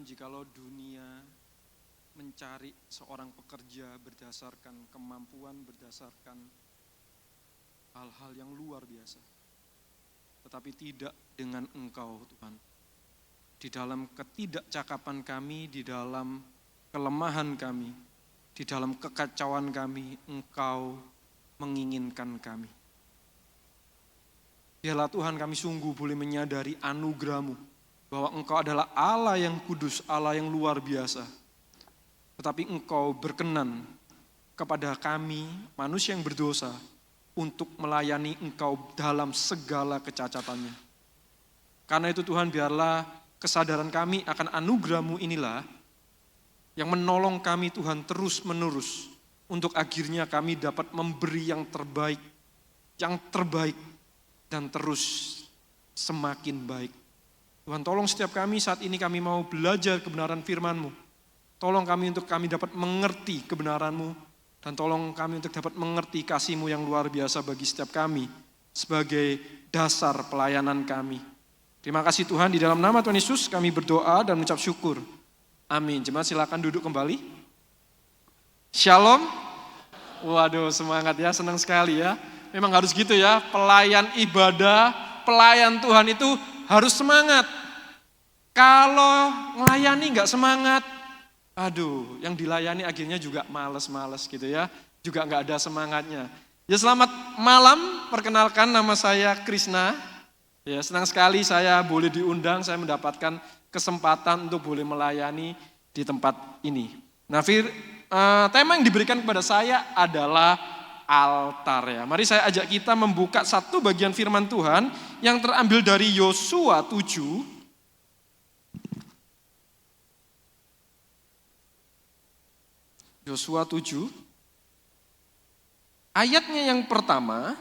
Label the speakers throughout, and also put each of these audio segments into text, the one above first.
Speaker 1: jikalau dunia mencari seorang pekerja berdasarkan kemampuan, berdasarkan hal-hal yang luar biasa. Tetapi tidak dengan Engkau, Tuhan. Di dalam ketidakcakapan kami, di dalam kelemahan kami, di dalam kekacauan kami, Engkau menginginkan kami. Biarlah Tuhan kami sungguh boleh menyadari anugerah-Mu, bahwa Engkau adalah Allah yang kudus, Allah yang luar biasa. Tetapi Engkau berkenan kepada kami, manusia yang berdosa, untuk melayani Engkau dalam segala kecacatannya. Karena itu Tuhan, biarlah kesadaran kami akan anugerah-Mu inilah yang menolong kami Tuhan terus menerus, untuk akhirnya kami dapat memberi yang terbaik, dan terus semakin baik. Tuhan, tolong setiap kami saat ini kami mau belajar kebenaran firman-Mu. Tolong kami untuk kami dapat mengerti kebenaran-Mu, dan tolong kami untuk dapat mengerti kasih-Mu yang luar biasa bagi setiap kami sebagai dasar pelayanan kami. Terima kasih Tuhan, di dalam nama Tuhan Yesus kami berdoa dan mengucap syukur. Amin. Jemaat silakan duduk kembali. Shalom. Waduh, semangat ya, senang sekali ya. Memang harus gitu ya, pelayan ibadah, pelayan Tuhan itu harus semangat. Kalau melayani nggak semangat, aduh, yang dilayani akhirnya juga males-males gitu ya, juga nggak ada semangatnya. Ya, selamat malam, perkenalkan nama saya Krishna. Ya, senang sekali saya boleh diundang, saya mendapatkan kesempatan untuk boleh melayani di tempat ini. Nah, tema yang diberikan kepada saya adalah altar ya. Mari saya ajak kita membuka satu bagian firman Tuhan yang terambil dari Yosua 7. Yosua 7, ayatnya yang pertama,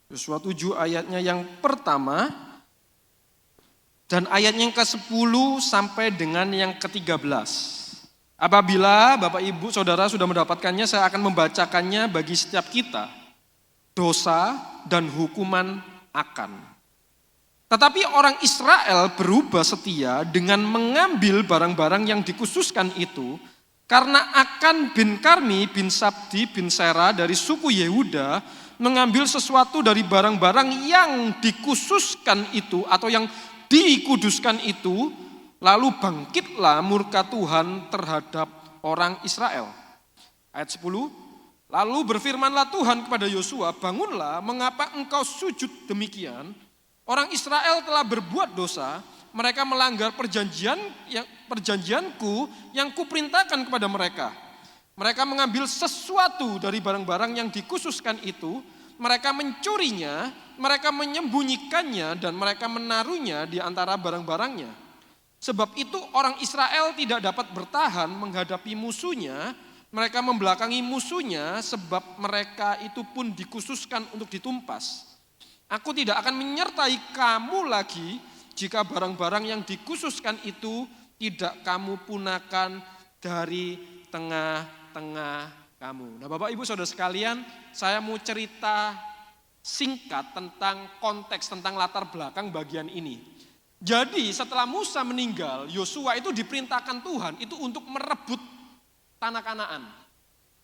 Speaker 1: Yosua 7 ayatnya yang pertama, dan ayatnya yang ke-10 sampai dengan yang ke-13. Apabila Bapak Ibu Saudara sudah mendapatkannya, saya akan membacakannya bagi setiap kita. Dosa dan hukuman akan. Tetapi orang Israel berubah setia dengan mengambil barang-barang yang dikhususkan itu, karena Akan bin Karmi bin Sabdi bin Sera dari suku Yehuda mengambil sesuatu dari barang-barang yang dikhususkan itu atau yang dikuduskan itu, lalu bangkitlah murka Tuhan terhadap orang Israel. Ayat 10, lalu berfirmanlah Tuhan kepada Yosua, bangunlah, mengapa engkau sujud demikian? Orang Israel telah berbuat dosa, mereka melanggar perjanjianku yang kuperintahkan kepada mereka. Mereka mengambil sesuatu dari barang-barang yang dikhususkan itu, mereka mencurinya, mereka menyembunyikannya, dan mereka menaruhnya di antara barang-barangnya. Sebab itu orang Israel tidak dapat bertahan menghadapi musuhnya, mereka membelakangi musuhnya sebab mereka itu pun dikhususkan untuk ditumpas. Aku tidak akan menyertai kamu lagi jika barang-barang yang dikhususkan itu tidak kamu punahkan dari tengah-tengah kamu. Nah, Bapak Ibu Saudara sekalian, saya mau cerita singkat tentang konteks, tentang latar belakang bagian ini. Jadi setelah Musa meninggal, Yosua itu diperintahkan Tuhan itu untuk merebut tanah Kanaan.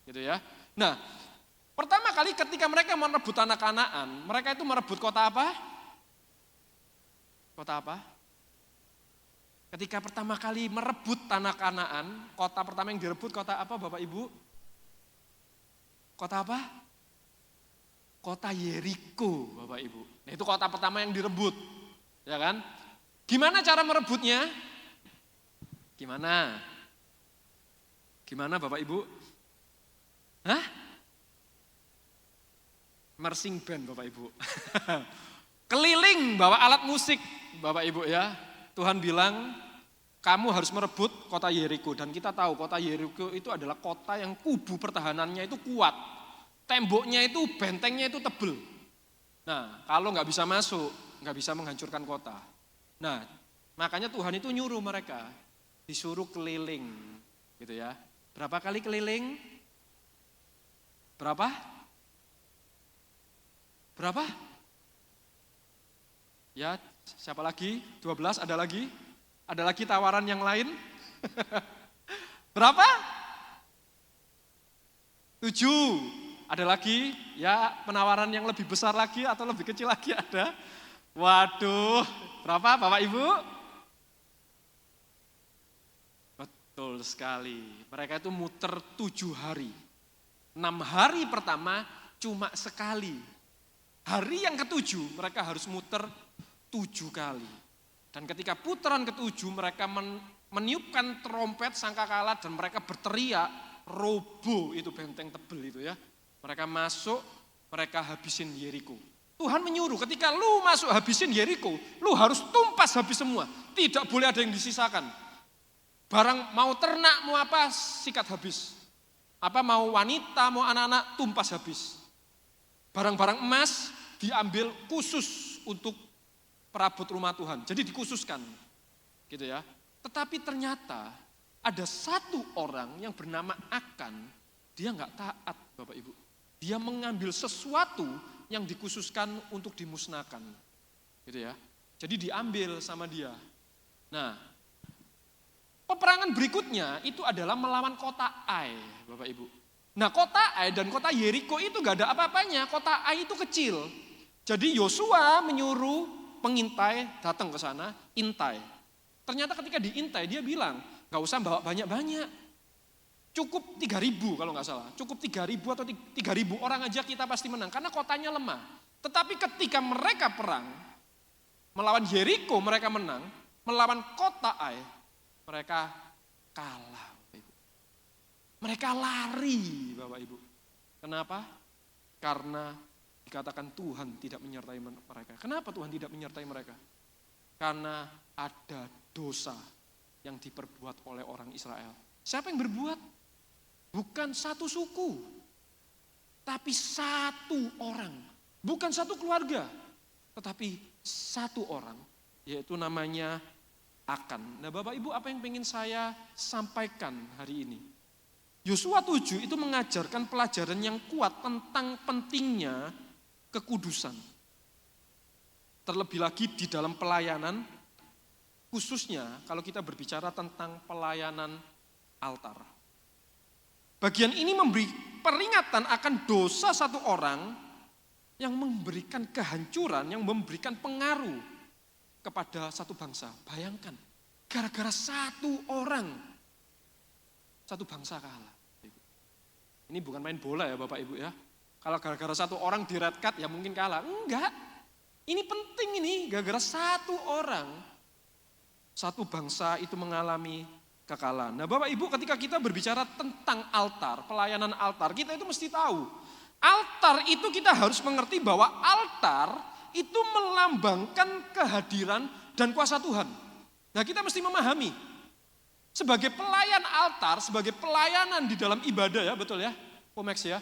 Speaker 1: Gitu ya. Nah, pertama kali ketika mereka merebut tanah Kanaan, mereka itu merebut kota apa? Kota apa? Ketika pertama kali merebut tanah Kanaan, kota pertama yang direbut kota apa Bapak Ibu? Kota apa? Kota Yeriko Bapak Ibu. Nah, itu kota pertama yang direbut. Ya kan? Gimana cara merebutnya? Gimana? Gimana Bapak Ibu? Hah? Marching band Bapak Ibu. Keliling bawa alat musik Bapak Ibu ya. Tuhan bilang kamu harus merebut kota Yeriko. Dan kita tahu kota Yeriko itu adalah kota yang kubu pertahanannya itu kuat. Temboknya itu, bentengnya itu tebel. Nah, kalau nggak bisa masuk, nggak bisa menghancurkan kota. Nah, makanya Tuhan itu nyuruh mereka, disuruh keliling, gitu ya. Berapa kali keliling? Berapa? Berapa? Ya, siapa lagi? 12, ada lagi? Ada lagi tawaran yang lain? Berapa? 7. Ada lagi? Ya, penawaran yang lebih besar lagi atau lebih kecil lagi ada? Waduh, berapa Bapak Ibu? Betul sekali. Mereka itu muter 7 hari. 6 hari pertama cuma sekali. Hari yang ke-7 mereka harus muter 7 kali. Dan ketika putaran ke-7 mereka meniupkan trompet sangkakala dan mereka berteriak, roboh itu benteng tebel itu ya. Mereka masuk, mereka habisin Yeriko. Tuhan menyuruh ketika lu masuk habisin Yeriko, lu harus tumpas habis semua. Tidak boleh ada yang disisakan. Barang mau ternak, mau apa, sikat habis. Apa mau wanita, mau anak-anak, tumpas habis. Barang-barang emas diambil khusus untuk perabot rumah Tuhan. Jadi dikhususkan. Gitu ya. Tetapi ternyata ada satu orang yang bernama Akan, dia enggak taat, Bapak Ibu. Dia mengambil sesuatu yang dikhususkan untuk dimusnahkan. Gitu ya. Jadi diambil sama dia. Nah, peperangan berikutnya itu adalah melawan kota Ai, Bapak Ibu. Nah, kota Ai dan kota Yeriko itu enggak ada apa-apanya. Kota Ai itu kecil. Jadi Yosua menyuruh pengintai datang ke sana, intai. Ternyata ketika diintai dia bilang, gak usah bawa banyak-banyak. Cukup 3.000 kalau gak salah. Cukup 3.000 atau 3.000 orang aja kita pasti menang. Karena kotanya lemah. Tetapi ketika mereka perang, melawan Yeriko mereka menang. Melawan kota Ai, mereka kalah. Mereka lari Bapak Ibu. Kenapa? Karena dikatakan Tuhan tidak menyertai mereka. Kenapa Tuhan tidak menyertai mereka? Karena ada dosa yang diperbuat oleh orang Israel. Siapa yang berbuat? Bukan satu suku, tapi satu orang. Bukan satu keluarga, tetapi satu orang, yaitu namanya Akan. Nah Bapak Ibu, apa yang ingin saya sampaikan hari ini? Yosua 7 itu mengajarkan pelajaran yang kuat tentang pentingnya kekudusan. Terlebih lagi di dalam pelayanan, khususnya kalau kita berbicara tentang pelayanan altar. Bagian ini memberi peringatan akan dosa satu orang yang memberikan kehancuran, yang memberikan pengaruh kepada satu bangsa. Bayangkan, gara-gara satu orang, satu bangsa kalah. Ini bukan main bola ya Bapak Ibu ya. Kalau gara-gara satu orang di red card ya mungkin kalah. Enggak. Ini penting ini. Gara-gara satu orang, satu bangsa itu mengalami kekalahan. Nah Bapak Ibu ketika kita berbicara tentang altar, pelayanan altar, kita itu mesti tahu. Altar itu kita harus mengerti bahwa altar itu melambangkan kehadiran dan kuasa Tuhan. Nah kita mesti memahami. Sebagai pelayan altar, sebagai pelayanan di dalam ibadah ya, betul ya, Pomex ya.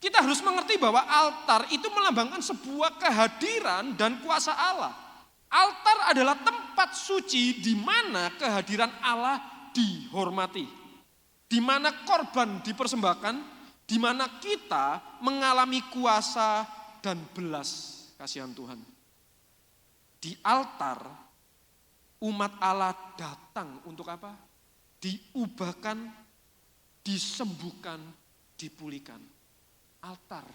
Speaker 1: Kita harus mengerti bahwa altar itu melambangkan sebuah kehadiran dan kuasa Allah. Altar adalah tempat suci di mana kehadiran Allah dihormati. Di mana korban dipersembahkan, di mana kita mengalami kuasa dan belas kasihan Tuhan. Di altar, umat Allah datang untuk apa? Diubahkan, disembuhkan, dipulihkan. Altar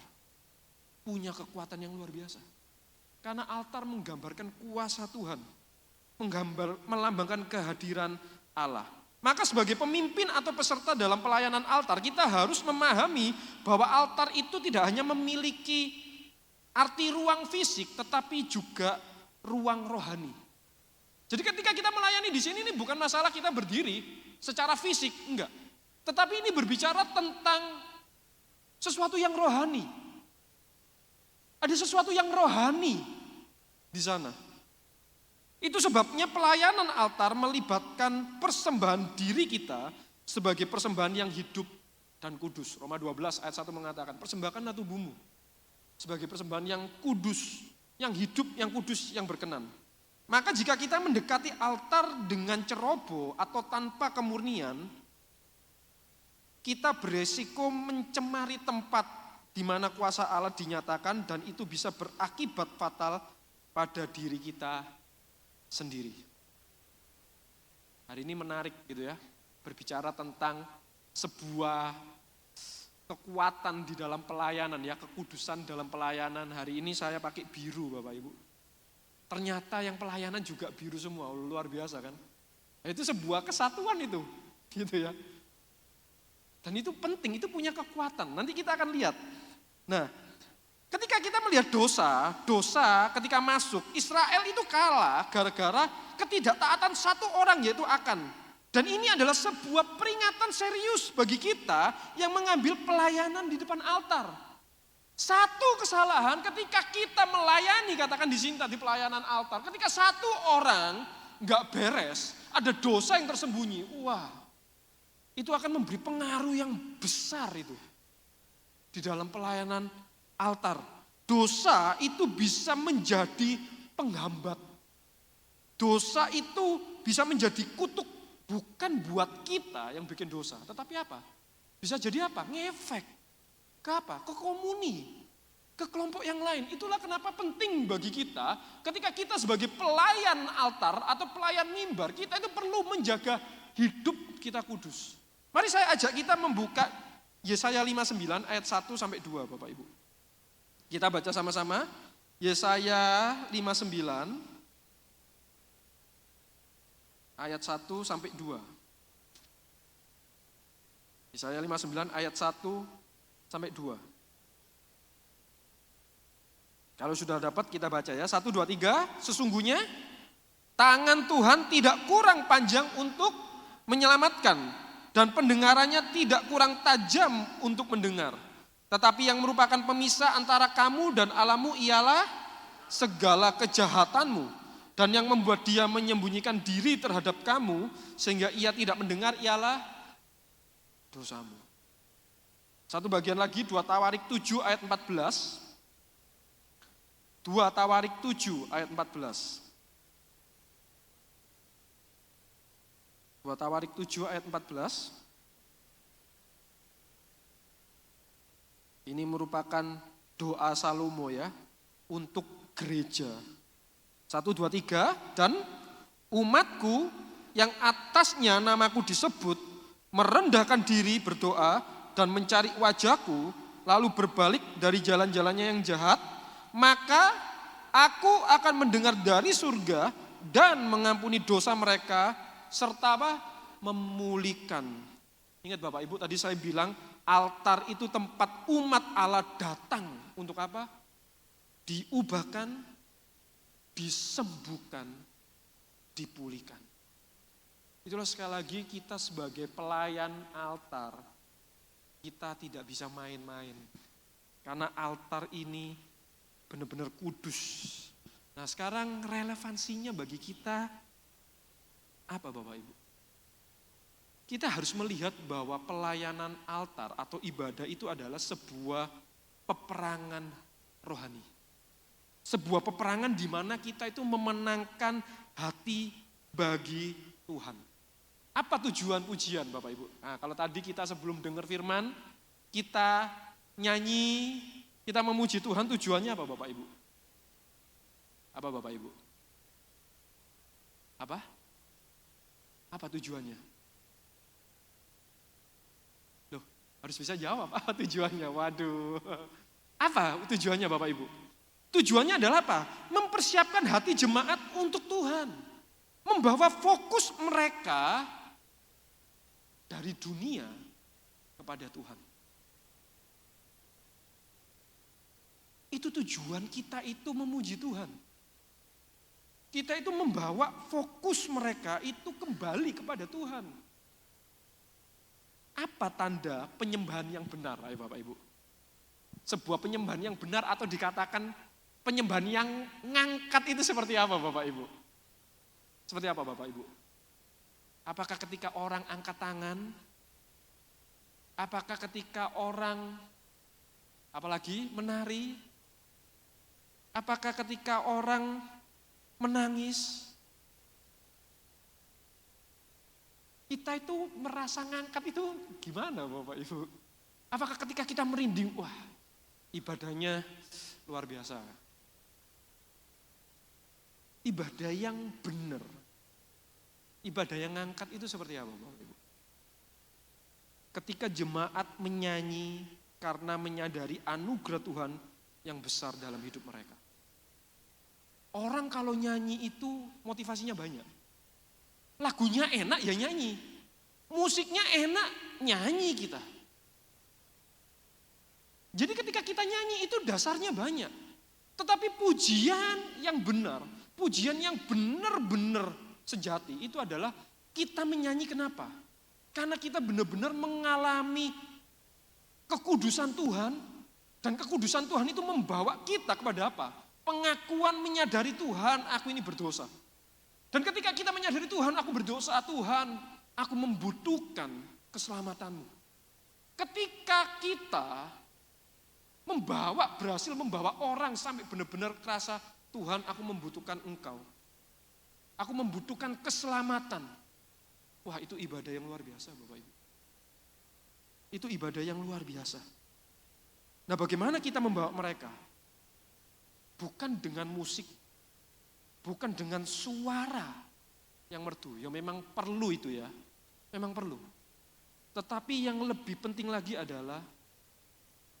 Speaker 1: punya kekuatan yang luar biasa. Karena altar menggambarkan kuasa Tuhan. Melambangkan kehadiran Allah. Maka sebagai pemimpin atau peserta dalam pelayanan altar, kita harus memahami bahwa altar itu tidak hanya memiliki arti ruang fisik, tetapi juga ruang rohani. Jadi ketika kita melayani di sini, ini bukan masalah kita berdiri secara fisik, enggak. Tetapi ini berbicara tentang sesuatu yang rohani. Ada sesuatu yang rohani di sana. Itu sebabnya pelayanan altar melibatkan persembahan diri kita sebagai persembahan yang hidup dan kudus. Roma 12 ayat 1 mengatakan, persembahkanlah tubuhmu sebagai persembahan yang kudus, yang hidup, yang kudus, yang berkenan. Maka jika kita mendekati altar dengan ceroboh atau tanpa kemurnian, kita beresiko mencemari tempat di mana kuasa Allah dinyatakan dan itu bisa berakibat fatal pada diri kita sendiri. Hari ini menarik gitu ya, berbicara tentang sebuah kekuatan di dalam pelayanan ya, kekudusan dalam pelayanan. Hari ini saya pakai biru Bapak Ibu. Ternyata yang pelayanan juga biru semua, luar biasa kan. Itu sebuah kesatuan itu, gitu ya. Dan itu penting, itu punya kekuatan. Nanti kita akan lihat. Nah, ketika kita melihat dosa ketika masuk, Israel itu kalah gara-gara ketidaktaatan satu orang yaitu Akan. Dan ini adalah sebuah peringatan serius bagi kita yang mengambil pelayanan di depan altar. Satu kesalahan ketika kita melayani, katakan di sini tadi pelayanan altar, ketika satu orang nggak beres, ada dosa yang tersembunyi, wah, itu akan memberi pengaruh yang besar itu di dalam pelayanan altar. Dosa itu bisa menjadi penghambat. Dosa itu bisa menjadi kutuk, bukan buat kita yang bikin dosa, tetapi apa? Bisa jadi apa? Ngefek ke apa? Ke komuni, ke kelompok yang lain. Itulah kenapa penting bagi kita ketika kita sebagai pelayan altar atau pelayan mimbar, kita itu perlu menjaga hidup kita kudus. Mari saya ajak kita membuka Yesaya 59 ayat 1 sampai 2 Bapak Ibu. Kita baca sama-sama Yesaya 59 ayat 1 sampai 2. Yesaya 59 ayat 1 sampai 2. Kalau sudah dapat kita baca ya. 1, 2, 3. Sesungguhnya tangan Tuhan tidak kurang panjang untuk menyelamatkan dan pendengarannya tidak kurang tajam untuk mendengar. Tetapi yang merupakan pemisah antara kamu dan Allahmu ialah segala kejahatanmu. Dan yang membuat dia menyembunyikan diri terhadap kamu sehingga ia tidak mendengar ialah dosamu. Satu bagian lagi 2 Tawarik 7 ayat 14. 2 Tawarik 7 ayat 14. 2 Tawarik 7 ayat 14. Ini merupakan doa Salomo ya untuk gereja. 1, 2, 3, dan umatku yang atasnya namaku disebut merendahkan diri berdoa dan mencari wajahku lalu berbalik dari jalan-jalannya yang jahat, maka aku akan mendengar dari surga dan mengampuni dosa mereka serta apa? Memulihkan. Ingat Bapak Ibu tadi saya bilang altar itu tempat umat Allah datang untuk apa? Diubahkan, disembuhkan, dipulihkan. Itulah sekali lagi kita sebagai pelayan altar, kita tidak bisa main-main. Karena altar ini benar-benar kudus. Nah sekarang relevansinya bagi kita apa Bapak Ibu? Kita harus melihat bahwa pelayanan altar atau ibadah itu adalah sebuah peperangan rohani. Sebuah peperangan di mana kita itu memenangkan hati bagi Tuhan. Apa tujuan pujian Bapak Ibu? Nah, kalau tadi kita sebelum dengar firman, kita nyanyi, kita memuji Tuhan, tujuannya apa Bapak Ibu? Apa Bapak Ibu? Apa? Apa tujuannya? Loh, harus bisa jawab, apa tujuannya? Waduh. Apa tujuannya Bapak Ibu? Tujuannya adalah apa? Mempersiapkan hati jemaat untuk Tuhan. Membawa fokus mereka dari dunia kepada Tuhan. Itu tujuan kita itu memuji Tuhan. Kita itu membawa fokus mereka itu kembali kepada Tuhan. Apa tanda penyembahan yang benar, ayo Bapak Ibu? Sebuah penyembahan yang benar atau dikatakan penyembahan yang ngangkat itu seperti apa Bapak Ibu? Seperti apa Bapak Ibu? Apakah ketika orang angkat tangan? Apakah ketika orang apalagi menari? Apakah ketika orang menangis? Kita itu merasa ngangkat itu gimana Bapak Ibu? Apakah ketika kita merinding, wah ibadahnya luar biasa. Ibadah yang benar, ibadah yang ngangkat itu seperti apa, Bapak Ibu? Ketika jemaat menyanyi karena menyadari anugerah Tuhan yang besar dalam hidup mereka. Orang kalau nyanyi itu motivasinya banyak. Lagunya enak ya nyanyi. Musiknya enak, nyanyi kita. Jadi ketika kita nyanyi itu dasarnya banyak. Tetapi pujian yang benar, pujian yang benar-benar sejati itu adalah kita menyanyi kenapa? Karena kita benar-benar mengalami kekudusan Tuhan. Dan kekudusan Tuhan itu membawa kita kepada apa? Pengakuan menyadari Tuhan, aku ini berdosa. Dan ketika kita menyadari Tuhan, aku berdosa, Tuhan, aku membutuhkan keselamatanmu. Ketika kita berhasil membawa orang sampai benar-benar kerasa, Tuhan, aku membutuhkan Engkau. Aku membutuhkan keselamatan. Wah, itu ibadah yang luar biasa, Bapak Ibu. Itu ibadah yang luar biasa. Nah, bagaimana kita membawa mereka? Bukan dengan musik, bukan dengan suara yang merdu. Ya memang perlu itu ya, memang perlu. Tetapi yang lebih penting lagi adalah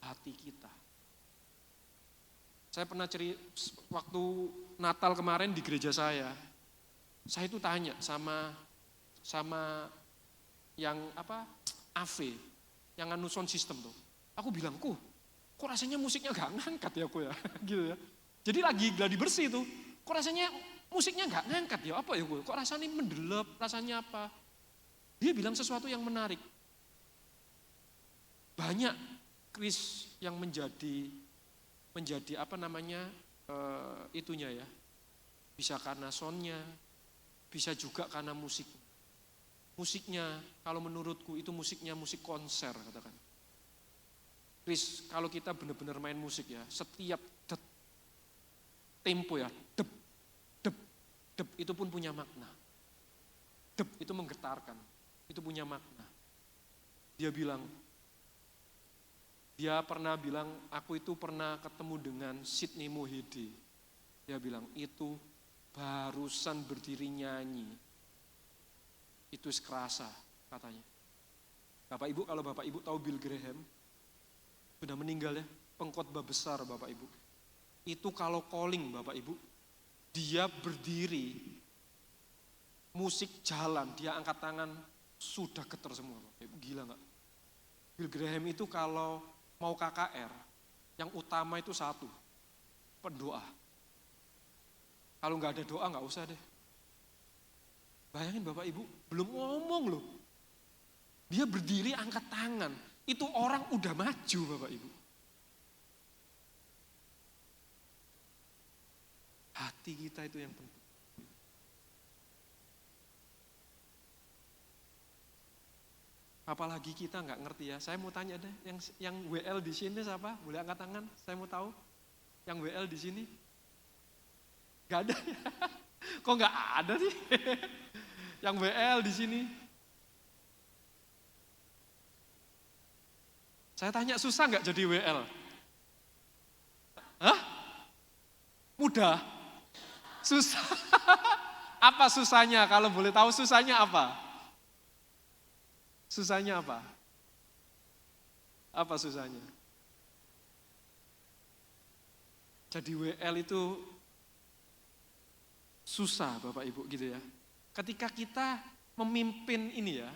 Speaker 1: hati kita. Saya pernah waktu Natal kemarin di gereja saya itu tanya sama yang AV, yang anu sound system tuh. Aku bilang, kok rasanya musiknya gak ngangkat ya aku ya, gitu ya. Jadi lagi gladi bersih tuh, kok rasanya musiknya gak ngangkat ya, apa ya gue, kok rasanya mendelep, rasanya apa. Dia bilang sesuatu yang menarik. Banyak Kris yang menjadi itunya ya, bisa karena soundnya, bisa juga karena musiknya kalau menurutku itu musiknya musik konser katakan. Kris, kalau kita benar-benar main musik ya, setiap tempo ya, dep itu pun punya makna. Dep itu menggetarkan, itu punya makna. Dia pernah bilang, aku itu pernah ketemu dengan Sidney Mohede. Dia bilang, itu barusan berdiri nyanyi. Itu sekerasa katanya. Bapak Ibu, kalau Bapak Ibu tahu Bill Graham, sudah meninggal ya, pengkhotbah besar Bapak Ibu. Itu kalau calling Bapak Ibu, dia berdiri, musik jalan, dia angkat tangan, sudah getar semua Bapak Ibu, gila gak? Bill Graham itu kalau mau KKR, yang utama itu satu, pendoa. Kalau gak ada doa gak usah deh. Bayangin Bapak Ibu, belum ngomong loh. Dia berdiri angkat tangan, itu orang udah maju Bapak Ibu. Hati kita itu yang penting. Apalagi kita nggak ngerti ya. Saya mau tanya deh, yang WL di sini siapa? Boleh angkat tangan? Saya mau tahu. Yang WL di sini? Gak ada ya? Kok nggak ada sih? Yang WL di sini? Saya tanya, susah nggak jadi WL? Hah? Mudah? Susah? Apa susahnya? Kalau boleh tahu susahnya apa? Susahnya apa? Apa susahnya? Jadi WL itu susah Bapak Ibu gitu ya. Ketika kita memimpin ini ya,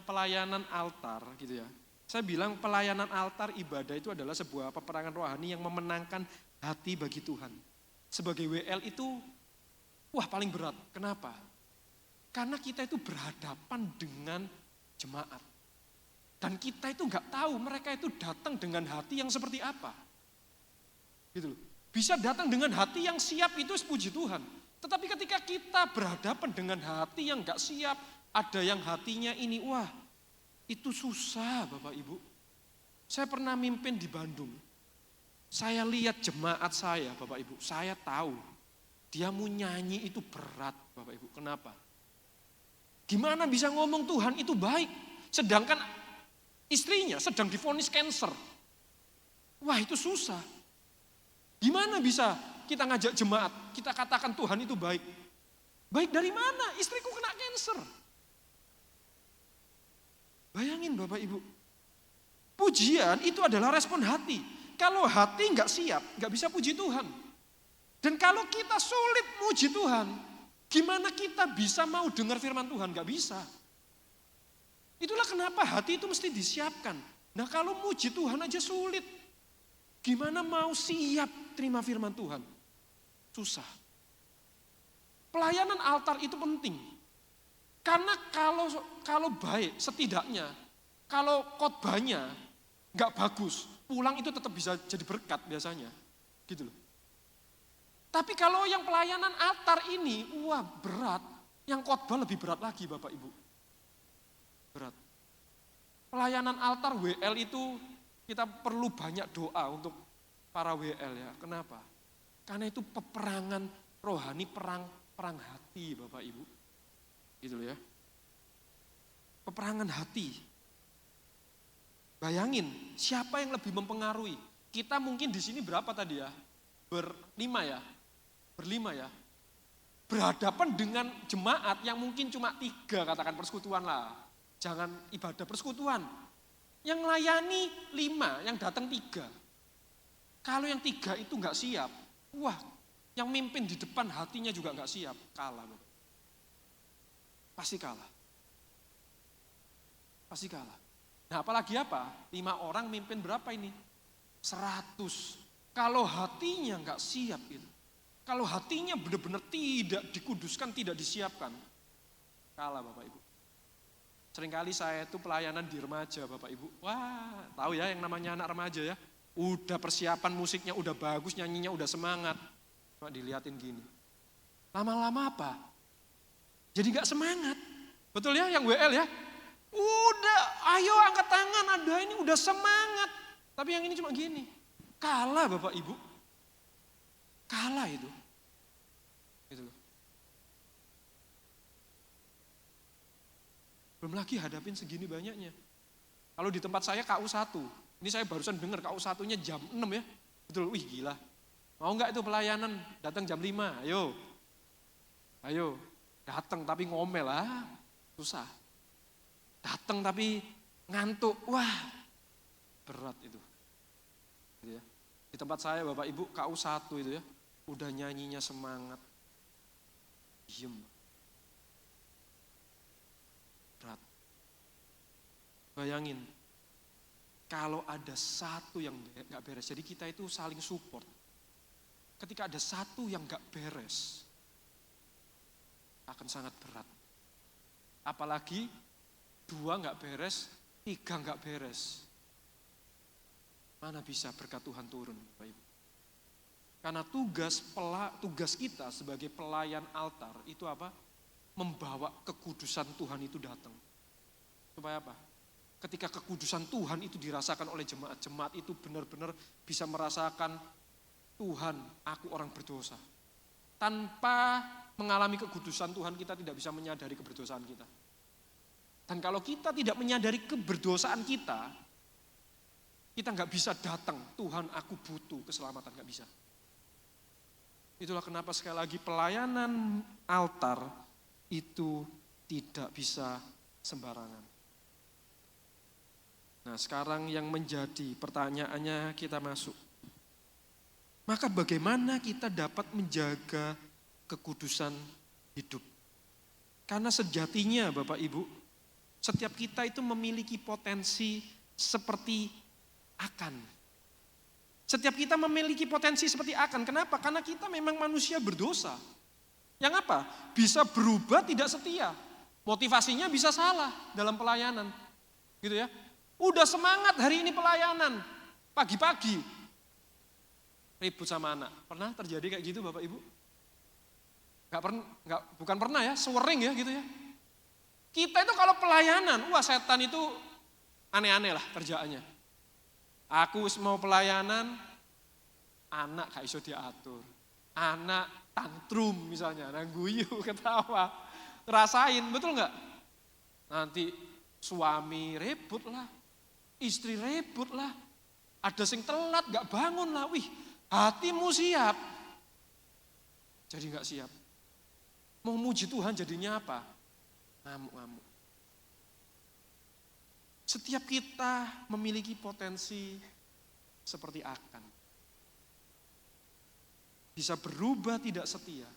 Speaker 1: pelayanan altar gitu ya. Saya bilang pelayanan altar ibadah itu adalah sebuah peperangan rohani yang memenangkan hati bagi Tuhan. Sebagai WL itu, paling berat. Kenapa? Karena kita itu berhadapan dengan jemaat. Dan kita itu nggak tahu mereka itu datang dengan hati yang seperti apa. Gitu loh. Bisa datang dengan hati yang siap itu puji Tuhan. Tetapi ketika kita berhadapan dengan hati yang nggak siap, ada yang hatinya ini, itu susah Bapak Ibu. Saya pernah mimpin di Bandung. Saya lihat jemaat saya Bapak Ibu, saya tahu dia mau nyanyi itu berat Bapak Ibu. Kenapa? Gimana bisa ngomong Tuhan itu baik, sedangkan istrinya sedang divonis kanker. Wah itu susah. Gimana bisa kita ngajak jemaat, kita katakan Tuhan itu baik. Baik dari mana? Istriku kena kanker. Bayangin Bapak Ibu. Pujian itu adalah respon hati. Kalau hati nggak siap, nggak bisa puji Tuhan. Dan kalau kita sulit muji Tuhan, gimana kita bisa mau dengar firman Tuhan? Nggak bisa. Itulah kenapa hati itu mesti disiapkan. Nah kalau muji Tuhan aja sulit, gimana mau siap terima firman Tuhan? Susah. Pelayanan altar itu penting. Karena kalau baik, setidaknya kalau khotbahnya nggak bagus, pulang itu tetap bisa jadi berkat biasanya. Gitu loh. Tapi kalau yang pelayanan altar ini, wah berat. Yang khotbah lebih berat lagi Bapak Ibu. Berat. Pelayanan altar WL itu kita perlu banyak doa untuk para WL ya. Kenapa? Karena itu peperangan rohani, perang hati Bapak Ibu. Gitu loh ya. Peperangan hati. Bayangin, siapa yang lebih mempengaruhi? Kita mungkin di sini berapa tadi ya? Berlima ya. Berhadapan dengan jemaat yang mungkin cuma 3, katakan persekutuan lah. Jangan ibadah persekutuan. Yang layani 5, yang datang 3. Kalau yang 3 itu nggak siap, wah, yang mimpin di depan hatinya juga nggak siap, kalah. Pasti kalah. Nah apalagi apa? 5 orang mimpin berapa ini? 100. Kalau hatinya nggak siap itu, kalau hatinya benar-benar tidak dikuduskan, tidak disiapkan, kalah Bapak Ibu. Seringkali saya itu pelayanan di remaja Bapak Ibu. Wah, tahu ya yang namanya anak remaja ya. Udah persiapan musiknya udah bagus, nyanyinya udah semangat. Cuma diliatin gini. Lama-lama apa? Jadi gak semangat. Betul ya yang WL ya? Udah, ayo angkat tangan, ada ini udah semangat. Tapi yang ini cuma gini. Kalah Bapak Ibu. Kalah itu. Gitu loh. Belum lagi hadapin segini banyaknya. Kalau di tempat saya KU1, ini saya barusan dengar KU1-nya jam 6 ya. Betul, wih gila. Mau enggak itu pelayanan datang jam 5, ayo. Datang tapi ngomel lah, susah. Datang tapi ngantuk, wah berat itu. Gitu ya. Di tempat saya Bapak Ibu KU1 itu ya, udah nyanyinya semangat. Diem. Berat. Bayangin, kalau ada satu yang gak beres, jadi kita itu saling support. Ketika ada satu yang gak beres, akan sangat berat. Apalagi 2 gak beres, 3 gak beres. Mana bisa berkat Tuhan turun, Bapak Ibu? Karena tugas kita sebagai pelayan altar itu apa? Membawa kekudusan Tuhan itu datang. Supaya apa? Ketika kekudusan Tuhan itu dirasakan oleh jemaat-jemaat itu benar-benar bisa merasakan Tuhan, aku orang berdosa. Tanpa mengalami kekudusan Tuhan kita tidak bisa menyadari keberdosaan kita. Dan kalau kita tidak menyadari keberdosaan kita nggak bisa datang, Tuhan aku butuh keselamatan, nggak bisa. Itulah kenapa sekali lagi pelayanan altar itu tidak bisa sembarangan. Nah sekarang yang menjadi pertanyaannya kita masuk. Maka bagaimana kita dapat menjaga kekudusan hidup? Karena sejatinya Bapak Ibu, setiap kita itu memiliki potensi seperti Akan. Setiap kita memiliki potensi seperti Akan. Kenapa? Karena kita memang manusia berdosa. Yang apa? Bisa berubah tidak setia. Motivasinya bisa salah dalam pelayanan. Gitu ya. Udah semangat hari ini pelayanan. Pagi-pagi ribut sama anak. Pernah terjadi kayak gitu Bapak Ibu? Bukan pernah ya, sering ya gitu ya. Kita itu kalau pelayanan, wah setan itu aneh-aneh lah kerjaannya. Aku mau pelayanan, anak gak iso diatur. Anak tantrum misalnya, guyu, ketawa. Rasain, betul gak? Nanti suami ribut lah, istri ribut lah. Ada sing telat, gak bangun lah. Wih, hatimu siap. Jadi gak siap. Mau muji Tuhan jadinya apa? Ngamuk-ngamuk. Setiap kita memiliki potensi seperti Akan. Bisa berubah tidak setia.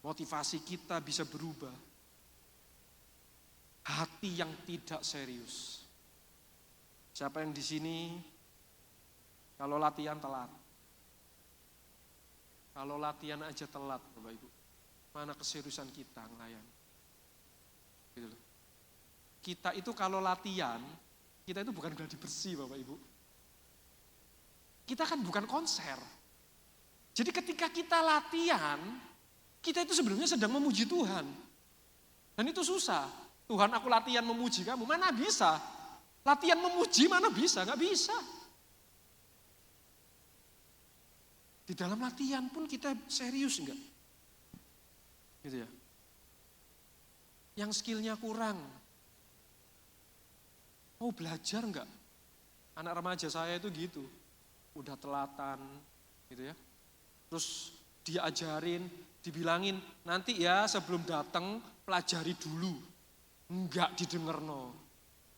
Speaker 1: Motivasi kita bisa berubah. Hati yang tidak serius. Siapa yang di sini kalau latihan telat? Kalau latihan aja telat, Bapak Ibu. Mana keseriusan kita ngelayan? Gitu loh. Kita itu kalau latihan, kita itu bukan gladi bersih, Bapak Ibu. Kita kan bukan konser. Jadi ketika kita latihan, kita itu sebenarnya sedang memuji Tuhan. Dan itu susah. Tuhan, aku latihan memuji kamu, mana bisa? Latihan memuji mana bisa? Gak bisa. Di dalam latihan pun kita serius enggak? Gitu ya. Yang skillnya kurang. Mau belajar enggak? Anak remaja saya itu gitu. Udah telatan gitu ya. Terus diajarin, dibilangin, nanti ya sebelum datang pelajari dulu. Enggak didengerno.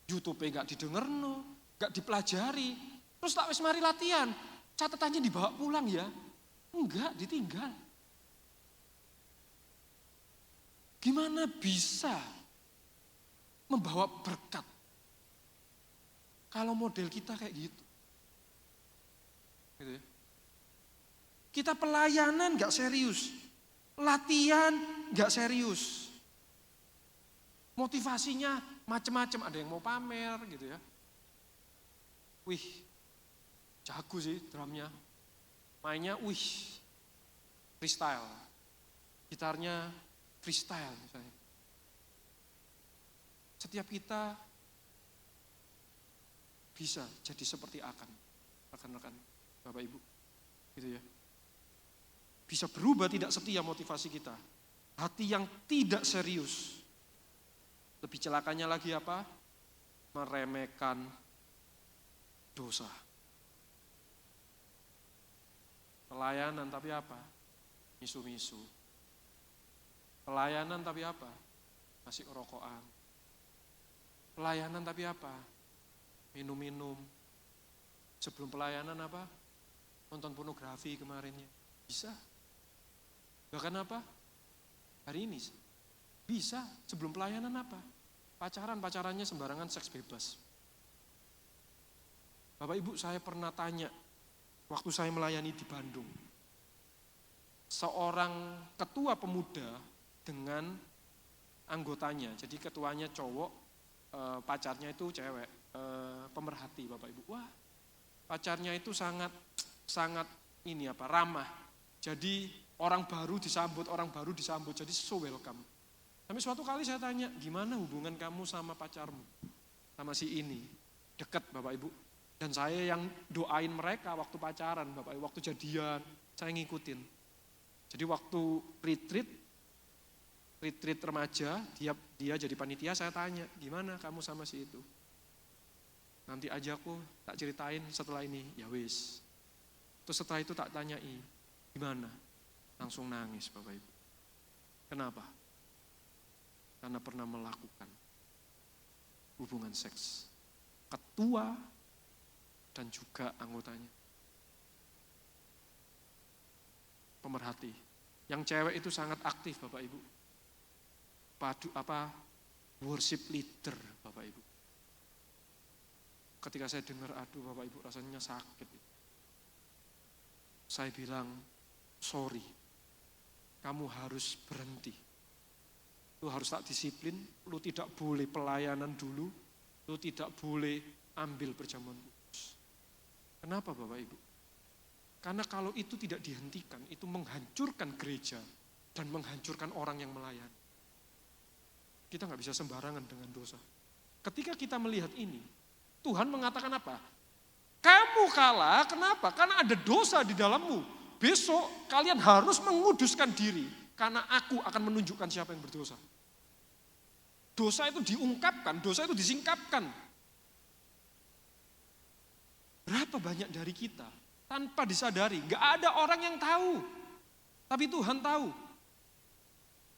Speaker 1: YouTube enggak didengerno, enggak dipelajari. Terus tak wis mari latihan. Catatannya dibawa pulang ya? Enggak, ditinggal. Gimana bisa membawa berkat kalau model kita kayak gitu? Gitu ya. Kita pelayanan enggak serius, latihan enggak serius. Motivasinya macam-macam, ada yang mau pamer gitu ya. Wih, jago sih drumnya. Mainnya, wih, freestyle. Gitarnya freestyle misalnya. Setiap kita bisa jadi seperti Akan, rekan-rekan, Bapak Ibu. Gitu ya. Bisa berubah tidak setia motivasi kita. Hati yang tidak serius. Lebih celakanya lagi apa? Meremehkan dosa. Pelayanan tapi apa? Misu-misu. Pelayanan tapi apa? Masih rokokan. Pelayanan tapi apa? Minum-minum. Sebelum pelayanan apa? Nonton pornografi kemarinnya. Bisa. Bahkan apa? Hari ini bisa. Sebelum pelayanan apa? Pacarannya sembarangan seks bebas. Bapak Ibu, saya pernah tanya waktu saya melayani di Bandung. Seorang ketua pemuda dengan anggotanya. Jadi ketuanya cowok, pacarnya itu cewek, pemerhati Bapak Ibu. Wah, pacarnya itu sangat ramah. Jadi orang baru disambut, jadi so welcome. Tapi suatu kali saya tanya, gimana hubungan kamu sama pacarmu? Sama si ini, dekat Bapak Ibu. Dan saya yang doain mereka waktu pacaran, Bapak Ibu, waktu jadian, saya ngikutin. Jadi waktu retreat remaja, dia jadi panitia, saya tanya, gimana kamu sama si itu? Nanti aja aku tak ceritain setelah ini, ya wis. Terus setelah itu tak tanyai, gimana? Langsung nangis Bapak Ibu. Kenapa? Karena pernah melakukan hubungan seks. Ketua dan juga anggotanya. Pemerhati. Yang cewek itu sangat aktif Bapak Ibu. Worship leader Bapak Ibu. Ketika saya dengar, aduh Bapak Ibu rasanya sakit. Saya bilang, sorry, kamu harus berhenti. Lu harus tak disiplin, lu tidak boleh pelayanan dulu, lu tidak boleh ambil perjamuan kudus. Kenapa Bapak Ibu? Karena kalau itu tidak dihentikan, itu menghancurkan gereja dan menghancurkan orang yang melayani. Kita nggak bisa sembarangan dengan dosa. Ketika kita melihat ini, Tuhan mengatakan apa? Kamu kalah, kenapa? Karena ada dosa di dalammu. Besok kalian harus menguduskan diri, karena aku akan menunjukkan siapa yang berdosa. Dosa itu diungkapkan, dosa itu disingkapkan. Berapa banyak dari kita tanpa disadari, gak ada orang yang tahu, tapi Tuhan tahu.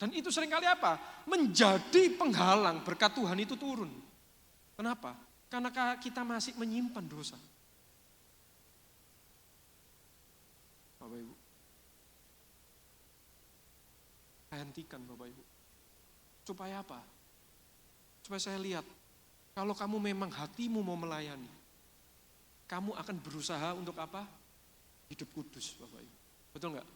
Speaker 1: Dan itu seringkali apa? Menjadi penghalang berkat Tuhan itu turun. Kenapa? Karena kita masih menyimpan dosa. Bapak Ibu, saya hentikan Bapak Ibu. Supaya apa? Supaya saya lihat, kalau kamu memang hatimu mau melayani, kamu akan berusaha untuk apa? Hidup kudus, Bapak Ibu. Betul nggak?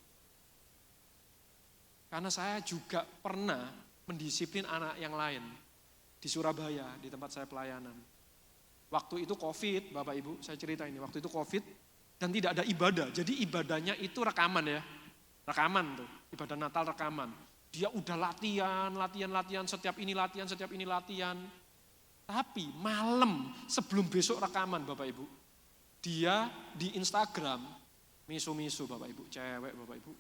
Speaker 1: Karena saya juga pernah mendisiplin anak yang lain di Surabaya, di tempat saya pelayanan. Waktu itu COVID, Bapak Ibu, saya cerita ini, waktu itu COVID dan tidak ada ibadah. Jadi ibadahnya itu rekaman ya. Rekaman tuh, ibadah Natal rekaman. Dia udah latihan, setiap ini latihan. Tapi malam sebelum besok rekaman Bapak Ibu, dia di Instagram misu-misu Bapak Ibu, cewek Bapak Ibu,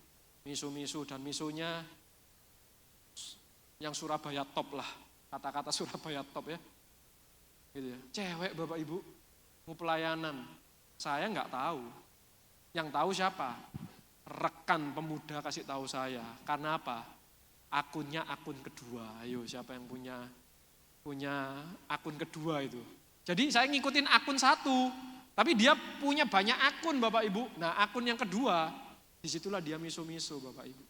Speaker 1: misu-misu dan misunya yang Surabaya top lah, kata-kata Surabaya top ya, gitu ya. Cewek Bapak Ibu, mau pelayanan, saya nggak tahu, yang tahu siapa? Rekan pemuda kasih tahu saya, karena apa? Akunnya akun kedua, ayo siapa yang punya akun kedua itu. Jadi saya ngikutin akun satu, tapi dia punya banyak akun Bapak Ibu. Nah akun yang kedua, disitulah dia misu-misu Bapak Ibu.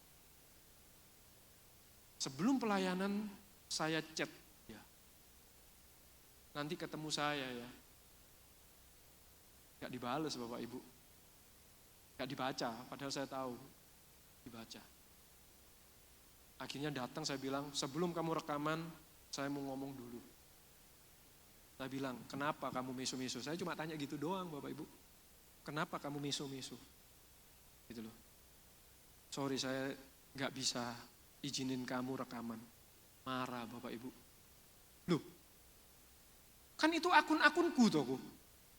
Speaker 1: Sebelum pelayanan saya chat ya, nanti ketemu saya ya. Gak dibales Bapak Ibu, gak dibaca, padahal saya tahu dibaca. Akhirnya datang saya bilang, sebelum kamu rekaman, saya mau ngomong dulu. Saya bilang, kenapa kamu misu-misu? Saya cuma tanya gitu doang Bapak Ibu. Kenapa kamu misu-misu? Gitu loh. Sorry saya gak bisa izinin kamu rekaman. Marah Bapak Ibu. Loh, kan itu akun-akunku toh.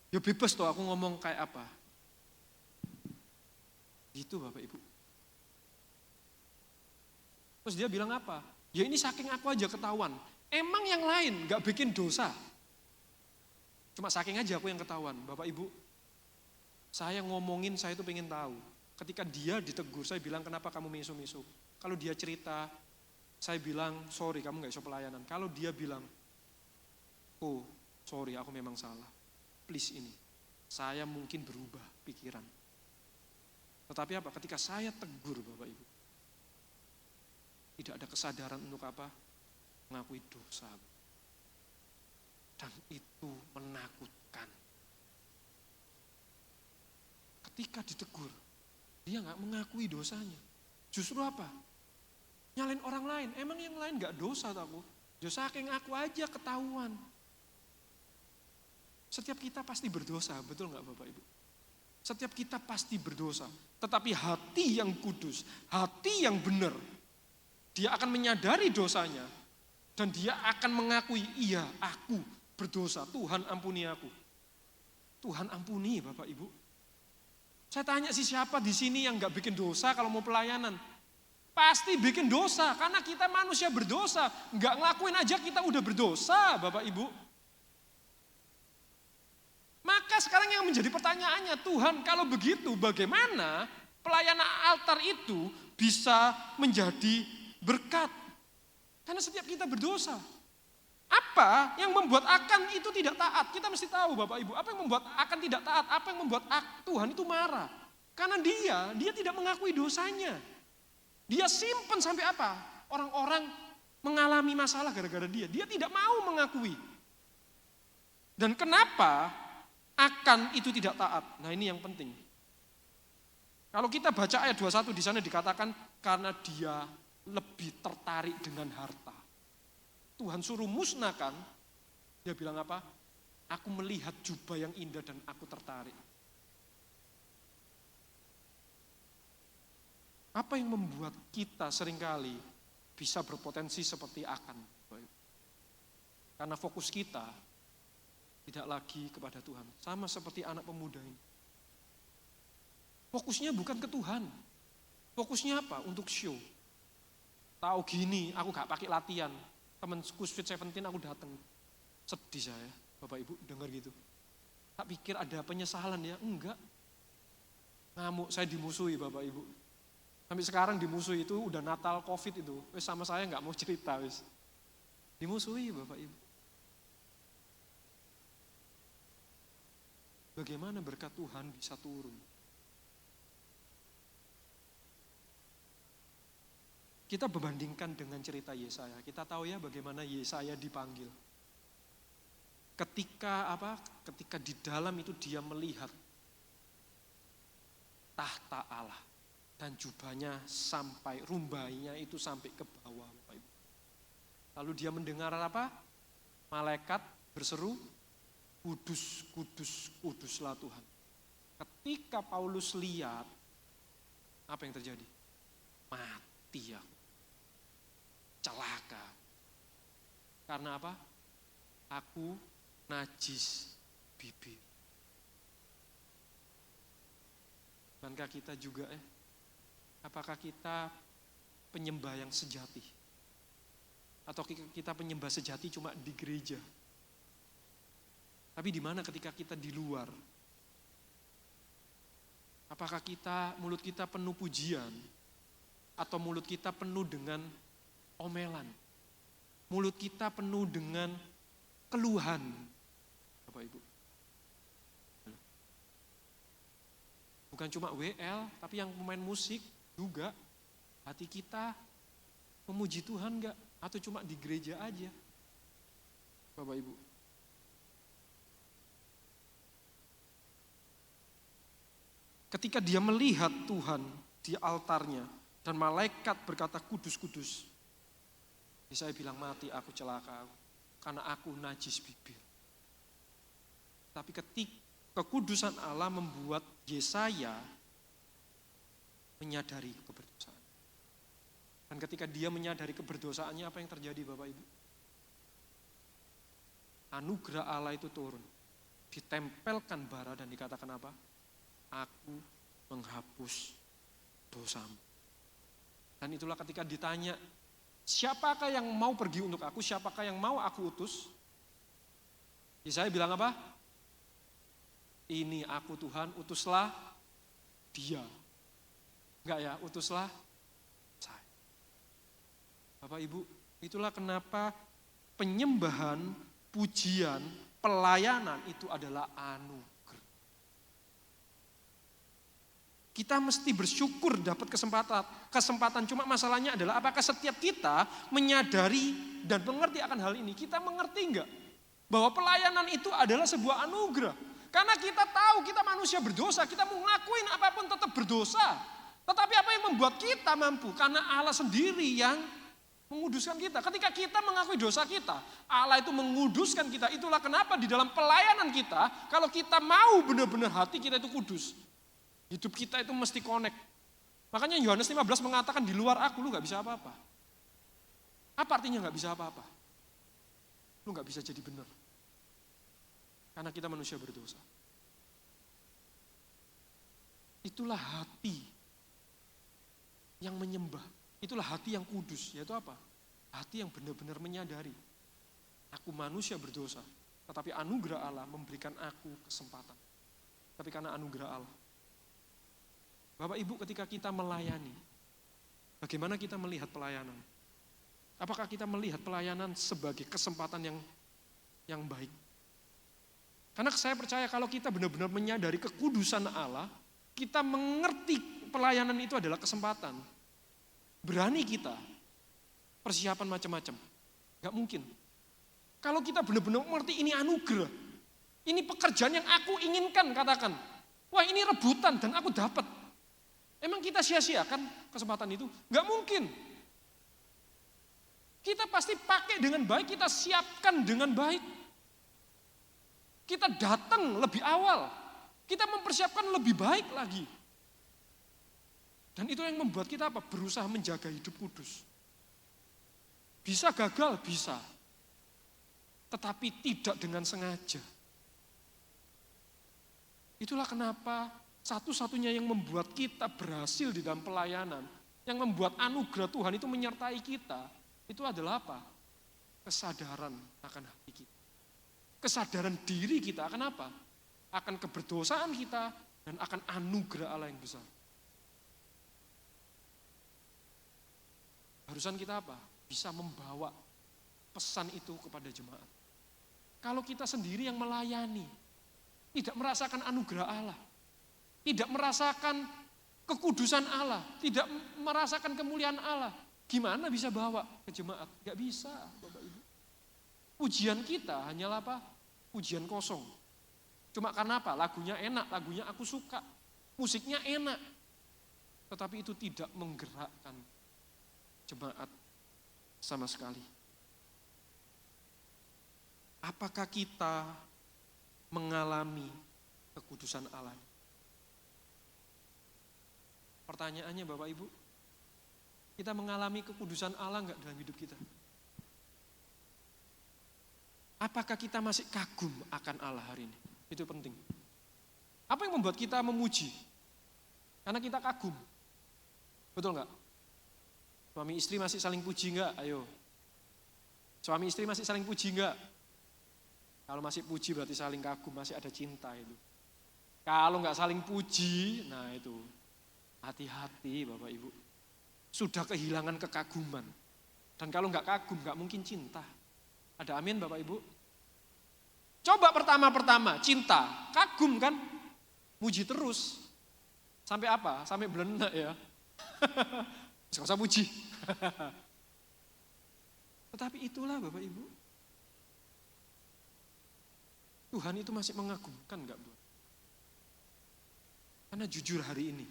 Speaker 1: Ya bebas toh aku ngomong kayak apa. Gitu Bapak Ibu. Terus dia bilang apa? Ya ini saking aku aja ketahuan. Emang yang lain gak bikin dosa? Cuma saking aja aku yang ketahuan. Bapak Ibu, saya ngomongin saya itu pengen tahu. Ketika dia ditegur, saya bilang kenapa kamu misu-misu? Kalau dia cerita, saya bilang sorry kamu gak iso pelayanan. Kalau dia bilang, oh sorry aku memang salah. Please ini, saya mungkin berubah pikiran. Tetapi apa? Ketika saya tegur Bapak Ibu, tidak ada kesadaran untuk apa? Mengakui dosa. Dan itu menakutkan. Ketika ditegur, dia gak mengakui dosanya. Justru apa? Nyalain orang lain. Emang yang lain gak dosa aku? Ya saking aku aja ketahuan. Setiap kita pasti berdosa, betul gak Bapak Ibu? Setiap kita pasti berdosa. Tetapi hati yang kudus, hati yang benar, dia akan menyadari dosanya. Dan dia akan mengakui, iya aku berdosa, Tuhan ampuni aku. Tuhan ampuni Bapak Ibu. Saya tanya siapa di sini yang gak bikin dosa kalau mau pelayanan? Pasti bikin dosa, karena kita manusia berdosa. Gak ngelakuin aja kita udah berdosa Bapak Ibu. Maka sekarang yang menjadi pertanyaannya, Tuhan kalau begitu bagaimana pelayanan altar itu bisa menjadi berkat? Karena setiap kita berdosa. Apa yang membuat akan itu tidak taat? Kita mesti tahu Bapak Ibu, apa yang membuat akan tidak taat? Apa yang membuat Tuhan itu marah? Karena dia tidak mengakui dosanya. Dia simpen sampai apa? Orang-orang mengalami masalah gara-gara dia. Dia tidak mau mengakui. Dan kenapa akan itu tidak taat? Nah ini yang penting. Kalau kita baca ayat 21 di sana dikatakan karena dia lebih tertarik dengan harta. Tuhan suruh musnahkan, dia bilang apa? Aku melihat jubah yang indah dan aku tertarik. Apa yang membuat kita seringkali bisa berpotensi seperti akan? Karena fokus kita tidak lagi kepada Tuhan. Sama seperti anak pemuda ini. Fokusnya bukan ke Tuhan. Fokusnya apa? Untuk show. Tahu gini, aku gak pakai latihan. Temen Sweet 17 aku datang. Sedih saya, Bapak Ibu dengar gitu. Tak pikir ada penyesalan ya, enggak. Ngamuk, saya dimusuhi Bapak Ibu. Sampai sekarang dimusuhi itu udah Natal Covid itu. Wes sama saya nggak mau cerita wes. Dimusuhi Bapak Ibu. Bagaimana berkat Tuhan bisa turun? Kita membandingkan dengan cerita Yesaya. Kita tahu ya bagaimana Yesaya dipanggil. Ketika di dalam itu dia melihat tahta Allah dan jubahnya sampai rumbainya itu sampai ke bawah. Lalu dia mendengar apa? Malaikat berseru, kudus, kudus, kuduslah Tuhan. Ketika Paulus lihat, apa yang terjadi? Mati ya. Celaka. Karena apa? Aku najis bibir. Bukankah kita juga apakah kita penyembah yang sejati? Atau kita penyembah sejati cuma di gereja? Tapi di mana ketika kita di luar? Apakah mulut kita penuh pujian? Atau mulut kita penuh dengan omelan? Mulut kita penuh dengan keluhan? Bapak Ibu. Bukan cuma WL, tapi yang pemain musik juga. Hati kita memuji Tuhan enggak? Atau cuma di gereja aja? Bapak Ibu. Ketika dia melihat Tuhan di altarnya dan malaikat berkata kudus, kudus. Saya bilang mati aku celaka karena aku najis bibir. Tapi ketika kekudusan Allah membuat Yesaya menyadari keberdosaan. Dan ketika dia menyadari keberdosaannya, apa yang terjadi Bapak Ibu? Anugerah Allah itu turun. Ditempelkan bara dan dikatakan apa? Aku menghapus dosamu. Dan itulah ketika ditanya, siapakah yang mau pergi untuk aku? Siapakah yang mau aku utus? Yesaya bilang apa? Ini aku Tuhan, utuslah dia. Enggak ya, utuslah saya. Bapak Ibu, itulah kenapa penyembahan, pujian, pelayanan itu adalah anugerah. Kita mesti bersyukur dapat kesempatan. Cuma masalahnya adalah apakah setiap kita menyadari dan mengerti akan hal ini. Kita mengerti enggak bahwa pelayanan itu adalah sebuah anugerah. Karena kita tahu kita manusia berdosa, kita mau ngakuin apapun tetap berdosa. Tetapi apa yang membuat kita mampu? Karena Allah sendiri yang menguduskan kita. Ketika kita mengakui dosa kita, Allah itu menguduskan kita. Itulah kenapa di dalam pelayanan kita, kalau kita mau benar-benar hati kita itu kudus. Hidup kita itu mesti connect. Makanya Yohanes 15 mengatakan di luar aku lu gak bisa apa-apa. Apa artinya gak bisa apa-apa? Lu gak bisa jadi benar. Karena kita manusia berdosa. Itulah hati yang menyembah. Itulah hati yang kudus. Yaitu apa? Hati yang benar-benar menyadari. Aku manusia berdosa. Tetapi anugerah Allah memberikan aku kesempatan. Tapi karena anugerah Allah. Bapak Ibu, ketika kita melayani, bagaimana kita melihat pelayanan? Apakah kita melihat pelayanan sebagai kesempatan yang baik? Karena saya percaya kalau kita benar-benar menyadari kekudusan Allah, kita mengerti pelayanan itu adalah kesempatan. Berani kita persiapan macam-macam. Gak mungkin. Kalau kita benar-benar mengerti ini anugerah, ini pekerjaan yang aku inginkan, katakan, wah ini rebutan dan aku dapat. Emang kita sia-siakan kesempatan itu? Gak mungkin. Kita pasti pakai dengan baik, kita siapkan dengan baik. Kita datang lebih awal. Kita mempersiapkan lebih baik lagi. Dan itu yang membuat kita apa? Berusaha menjaga hidup kudus. Bisa gagal? Bisa. Tetapi tidak dengan sengaja. Itulah kenapa satu-satunya yang membuat kita berhasil di dalam pelayanan, yang membuat anugerah Tuhan itu menyertai kita, itu adalah apa? Kesadaran akan hati kita. Kesadaran diri kita akan apa? akan keberdosaan kita, dan akan anugerah Allah yang besar. Harusan kita apa? Bisa membawa pesan itu kepada jemaat. Kalau kita sendiri yang melayani, tidak merasakan anugerah Allah, tidak merasakan kekudusan Allah, tidak merasakan kemuliaan Allah, gimana bisa bawa ke jemaat? Gak bisa, Bapak Ibu. Pujian kita hanyalah apa? Pujian kosong. Cuma karena apa? Lagunya enak, lagunya aku suka, musiknya enak. Tetapi itu tidak menggerakkan jemaat sama sekali. Apakah kita mengalami kekudusan Allah? Pertanyaannya Bapak Ibu, kita mengalami kekudusan Allah enggak dalam hidup kita? Apakah kita masih kagum akan Allah hari ini? Itu penting. Apa yang membuat kita memuji? Karena kita kagum. Betul enggak? Suami istri masih saling puji enggak? Ayo. Suami istri masih saling puji enggak? Kalau masih puji berarti saling kagum, masih ada cinta itu. Kalau enggak saling puji, nah itu hati-hati Bapak Ibu. Sudah kehilangan kekaguman. Dan kalau enggak kagum, enggak mungkin cinta. Ada amin Bapak Ibu? Coba pertama-pertama, cinta, kagum kan? Muji terus. Sampai apa? Sampai belenak ya. Gak usah puji. Tetapi itulah Bapak Ibu. Tuhan itu masih mengagumkan enggak, Bu? Karena jujur hari ini,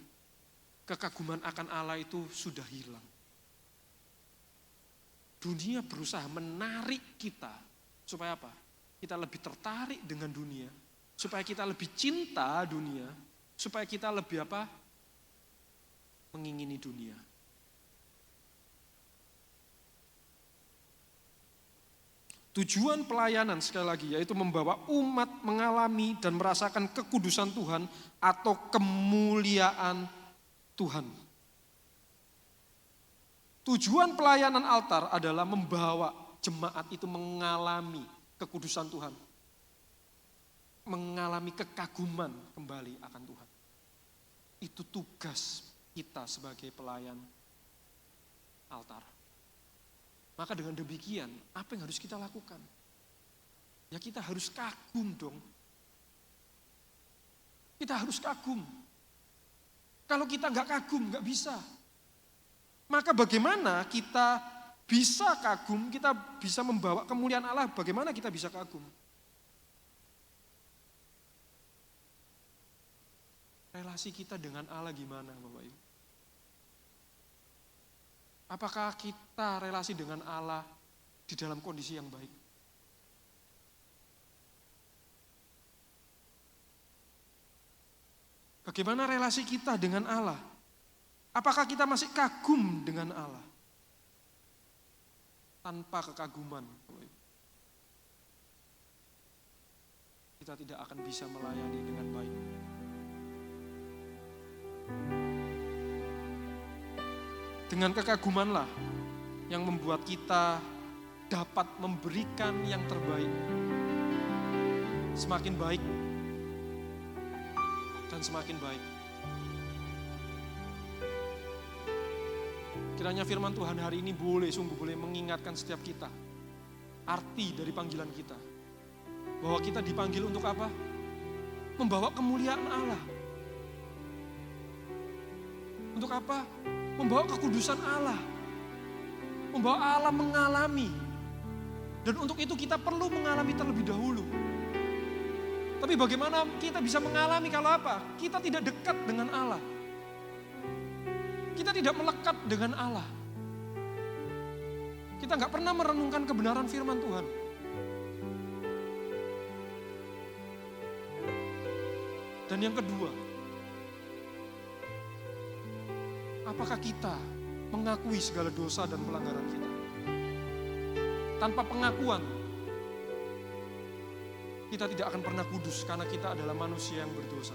Speaker 1: kekaguman akan Allah itu sudah hilang. Dunia berusaha menarik kita, supaya apa? Kita lebih tertarik dengan dunia, supaya kita lebih cinta dunia, supaya kita lebih apa? Mengingini dunia. Tujuan pelayanan sekali lagi yaitu membawa umat mengalami dan merasakan kekudusan Tuhan atau kemuliaan Tuhan. Tujuan pelayanan altar adalah membawa jemaat itu mengalami kekudusan Tuhan. Mengalami kekaguman kembali akan Tuhan. Itu tugas kita sebagai pelayan altar. Maka dengan demikian, apa yang harus kita lakukan? Ya kita harus kagum dong. Kita harus kagum. Kalau kita nggak kagum, nggak bisa. Maka bagaimana kita bisa kagum, kita bisa membawa kemuliaan Allah, bagaimana kita bisa kagum? Relasi kita dengan Allah gimana Bapak Ibu? Apakah kita relasi dengan Allah di dalam kondisi yang baik? Bagaimana relasi kita dengan Allah? Apakah kita masih kagum dengan Allah? Tanpa kekaguman, kita tidak akan bisa melayani dengan baik. Dengan kekagumanlah yang membuat kita dapat memberikan yang terbaik. Semakin baik dan semakin baik. Kiranya firman Tuhan hari ini sungguh boleh mengingatkan setiap kita. Arti dari panggilan kita. Bahwa kita dipanggil untuk apa? Membawa kemuliaan Allah. Untuk apa? Membawa kekudusan Allah. Membawa Allah mengalami. Dan untuk itu kita perlu mengalami terlebih dahulu. Tapi bagaimana kita bisa mengalami kalau apa? Kita tidak dekat dengan Allah. Kita tidak melekat dengan Allah. Kita nggak pernah merenungkan kebenaran firman Tuhan. Dan yang kedua, apakah kita mengakui segala dosa dan pelanggaran kita? Tanpa pengakuan, kita tidak akan pernah kudus karena kita adalah manusia yang berdosa.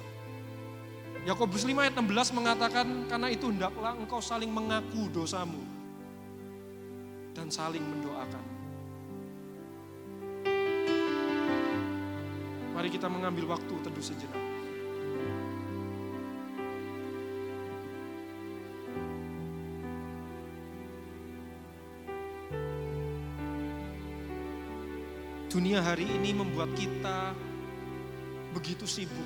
Speaker 1: Yakobus 5 ayat 16 mengatakan, karena itu hendaklah engkau saling mengaku dosamu dan saling mendoakan. Mari kita mengambil waktu teduh sejenak. Dunia hari ini membuat kita begitu sibuk,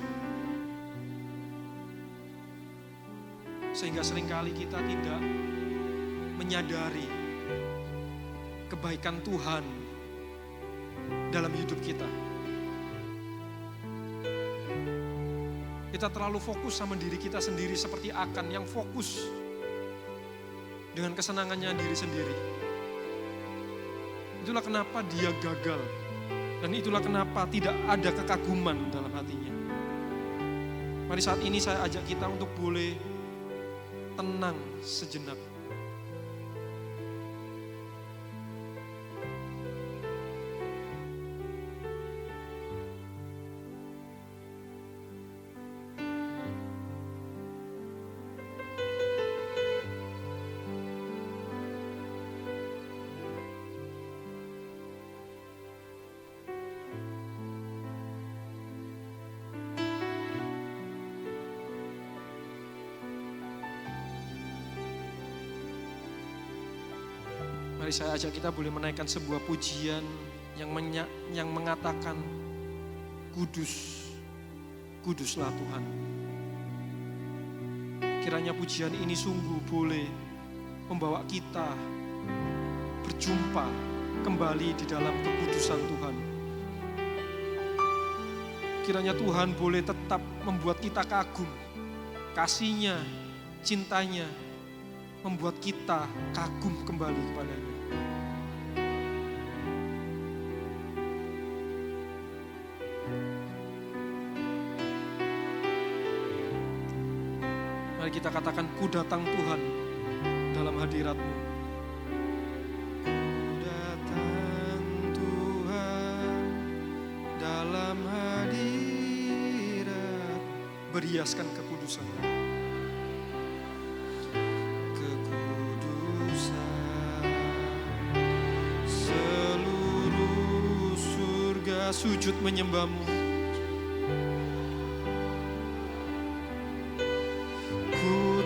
Speaker 1: sehingga seringkali kita tidak menyadari kebaikan Tuhan dalam hidup kita. Kita terlalu fokus sama diri kita sendiri seperti Akan yang fokus dengan kesenangannya diri sendiri. Itulah kenapa dia gagal. Dan itulah kenapa tidak ada kekaguman dalam hatinya. Mari saat ini saya ajak kita untuk boleh tenang sejenak. Mari saya ajak kita boleh menaikkan sebuah pujian yang mengatakan, Kudus, kuduslah Tuhan. Kiranya pujian ini sungguh boleh membawa kita berjumpa kembali di dalam kekudusan Tuhan. Kiranya Tuhan boleh tetap membuat kita kagum. Kasih-Nya, cintanya membuat kita kagum kembali kepadanya. Mari kita katakan, ku datang Tuhan dalam hadirat-Mu. Ku datang Tuhan dalam hadirat, berhiaskan kekudusan. Kekudusan, seluruh surga sujud menyembah-Mu.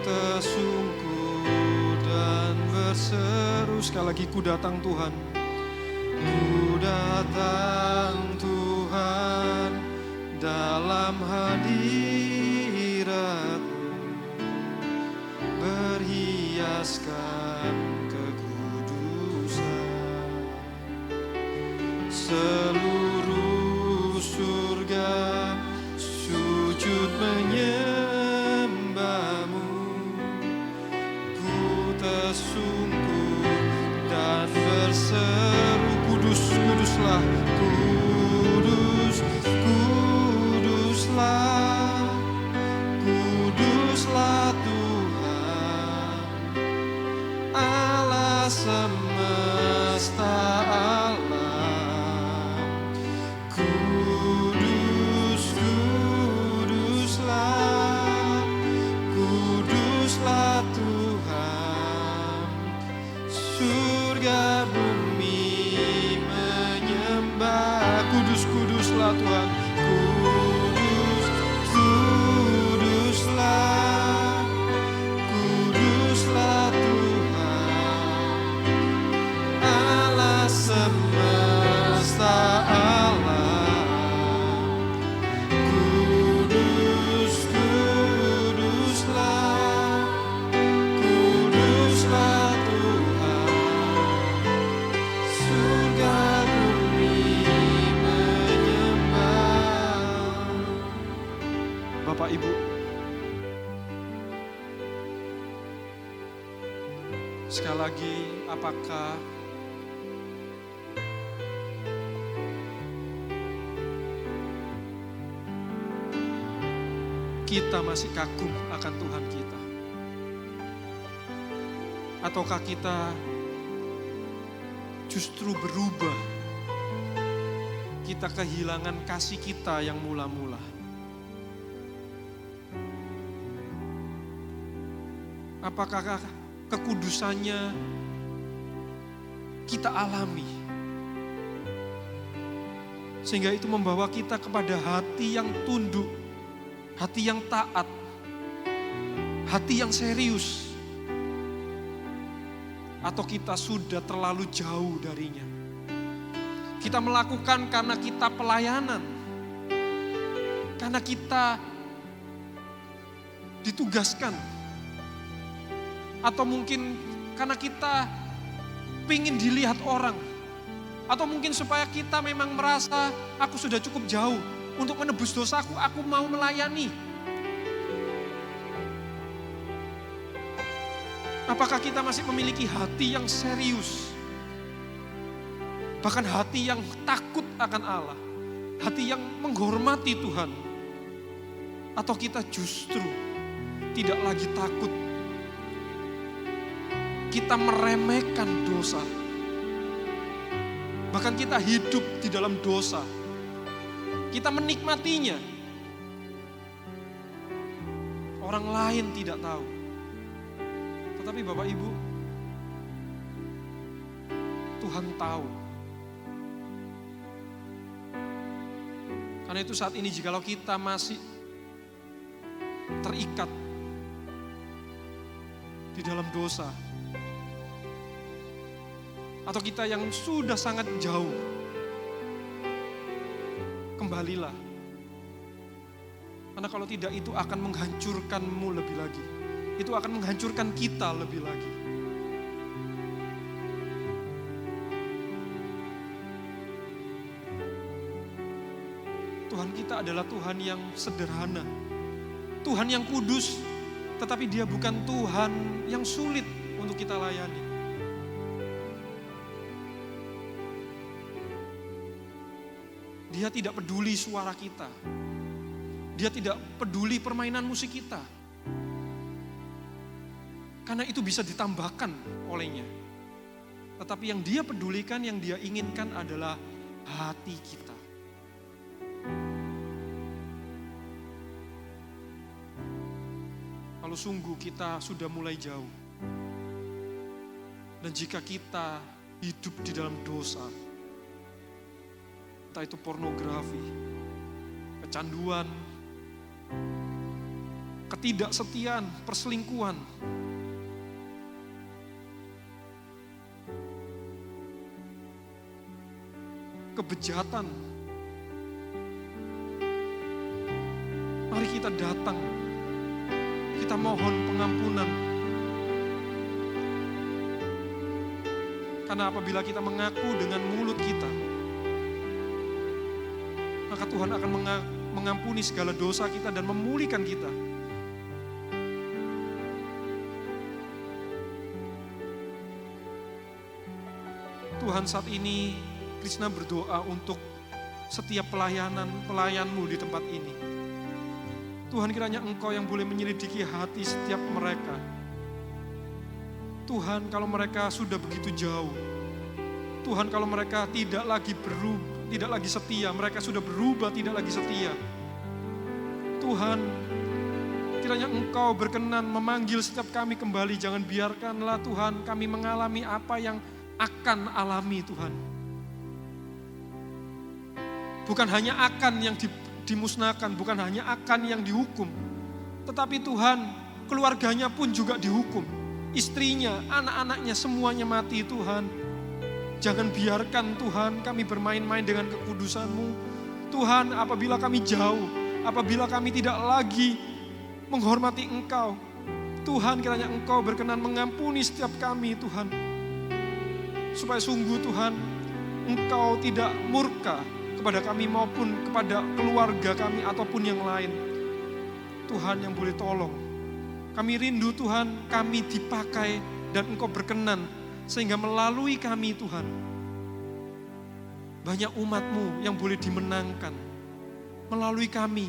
Speaker 1: Tersungkur dan berseru, sekali lagi, ku datang Tuhan. Ku datang Tuhan dalam hadirat-Mu, berhiaskan kekudusan. Seluruh surga sujud menyembah-Mu. Tersungkur dan berseru, kudus, kuduslah, kudus, kuduslah, kuduslah Tuhan, Allah semesta alam. Kudus, kuduslah, kuduslah Tuhan, surga bumi menyembah. Kudus, kuduslah Tuhan, kudus, kuduslah, kuduslah Tuhan, Allah semesta alam. Kudus, kuduslah, kuduslah Tuhan, surga bumi menyembah. Bapak Ibu, sekali lagi, apakah kita masih kagum akan Tuhan kita? Ataukah kita justru berubah? Kita kehilangan kasih kita yang mula-mula. Apakah kekudusannya kita alami Sehingga itu membawa kita kepada hati yang tunduk, hati yang taat, hati yang serius. Atau kita sudah terlalu jauh darinya. Kita melakukan karena kita pelayanan, karena kita ditugaskan, atau mungkin karena kita ingin dilihat orang, atau mungkin supaya kita memang merasa aku sudah cukup jauh untuk menebus dosaku, aku mau melayani. Apakah kita masih memiliki hati yang serius? Bahkan hati yang takut akan Allah, hati yang menghormati Tuhan. Atau kita justru tidak lagi takut, kita meremehkan dosa. Bahkan kita hidup di dalam dosa, kita menikmatinya. Orang lain tidak tahu. Tetapi Bapak Ibu, Tuhan tahu. Karena itu saat ini jikalau kita masih terikat di dalam dosa, atau kita yang sudah sangat jauh, kembalilah. Karena kalau tidak itu akan menghancurkanmu lebih lagi. Itu akan menghancurkan kita lebih lagi. Tuhan kita adalah Tuhan yang sederhana, Tuhan yang kudus, tetapi Dia bukan Tuhan yang sulit untuk kita layani. Dia tidak peduli suara kita, Dia tidak peduli permainan musik kita, karena itu bisa ditambahkan olehnya. Tetapi yang Dia pedulikan, yang Dia inginkan adalah hati kita. Kalau sungguh kita sudah mulai jauh, dan jika kita hidup di dalam dosa, entah itu pornografi, kecanduan, ketidaksetiaan, perselingkuhan, kebejatan, mari kita datang. Kita mohon pengampunan. Karena apabila kita mengaku dengan mulut kita, maka Tuhan akan mengampuni segala dosa kita dan memulihkan kita. Tuhan, saat ini Krishna berdoa untuk setiap pelayanmu di tempat ini. Tuhan, kiranya Engkau yang boleh menyelidiki hati setiap mereka. Tuhan, kalau mereka sudah begitu jauh, Tuhan, kalau mereka tidak lagi setia, mereka sudah berubah tidak lagi setia. Tuhan, kiranya Engkau berkenan memanggil setiap kami kembali. Jangan biarkanlah Tuhan kami mengalami apa yang akan alami Tuhan. Bukan hanya akan yang dimusnahkan, bukan hanya akan yang dihukum, tetapi Tuhan, keluarganya pun juga dihukum. Istrinya, anak-anaknya semuanya mati Tuhan. Jangan biarkan Tuhan kami bermain-main dengan kekudusan-Mu. Tuhan, apabila kami jauh, apabila kami tidak lagi menghormati Engkau, Tuhan, kiranya Engkau berkenan mengampuni setiap kami Tuhan. Supaya sungguh Tuhan, Engkau tidak murka kepada kami maupun kepada keluarga kami ataupun yang lain. Tuhan yang boleh tolong. Kami rindu Tuhan, kami dipakai dan Engkau berkenan sehingga melalui kami Tuhan, banyak umat-Mu yang boleh dimenangkan. Melalui kami,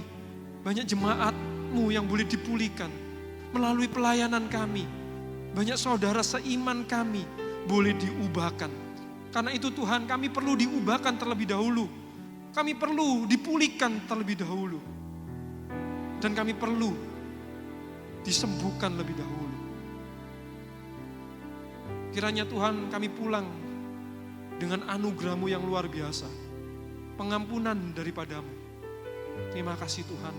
Speaker 1: banyak jemaat-Mu yang boleh dipulihkan. Melalui pelayanan kami, banyak saudara seiman kami boleh diubahkan. Karena itu Tuhan, kami perlu diubahkan terlebih dahulu. Kami perlu dipulihkan terlebih dahulu. Dan kami perlu disembuhkan lebih dahulu. Kiranya Tuhan kami pulang dengan anugerah-Mu yang luar biasa. pengampunan daripadamu. Terima kasih Tuhan.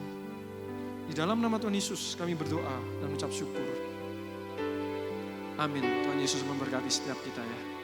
Speaker 1: Di dalam nama Tuhan Yesus kami berdoa dan ucap syukur. Amin. Tuhan Yesus memberkati setiap kita ya.